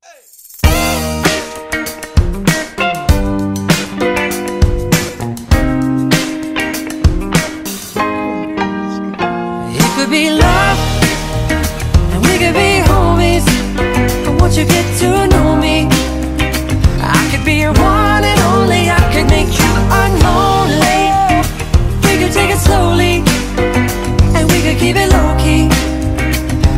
It could be love, and we could be homies. But once you get to know me, I could be your one and only. I could make you unlonely. We could take it slowly, and we could keep it low-key.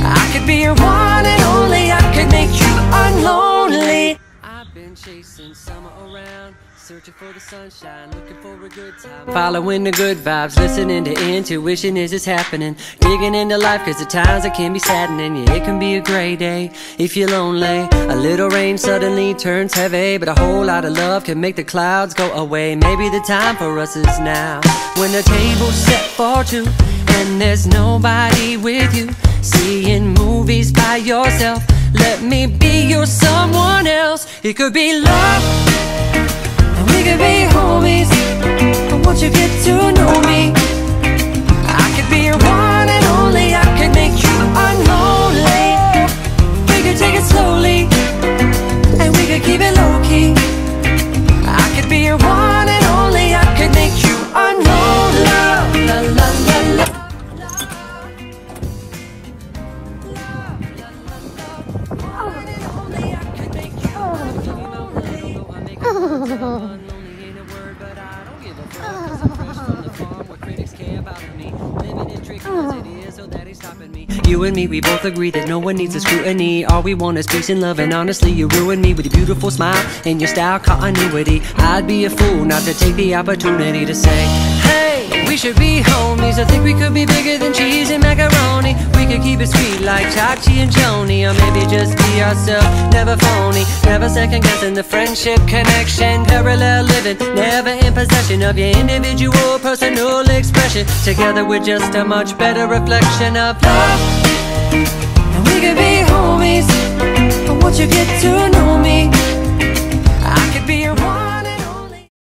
I could be your one and only. I could make you unlonely. I've been chasing summer around, searching for the sunshine, looking for a good time, following the good vibes, listening to intuition. Is this happening? Digging into life, cause at times it can be saddening. Yeah, it can be a gray day if you're lonely. A little rain suddenly turns heavy, but a whole lot of love can make the clouds go away. Maybe the time for us is now, when the table's set for two and there's nobody with you. Seeing movies by yourself, let me be your someone else. It could be love, and we could be homies. But once you get to know me, I could be your one and only. I could make you unlonely. We could take it slowly, and we could keep it low-key. I could be your one and only. I could make you unlonely. La, la, la, la. You and me, we both agree that no one needs a scrutiny. All we want is peace and love, and honestly, you ruined me with your beautiful smile and your style continuity. I'd be a fool not to take the opportunity to say, hey, we should be homies. I think we could be bigger than cheese and macaroni. We could keep it sweet like Chachi and Joni, or maybe just be ourselves, never phony, never second guessing the friendship connection. Parallel living, never in possession of your individual personal expression. Together we're just a much better reflection of love, and we could be homies.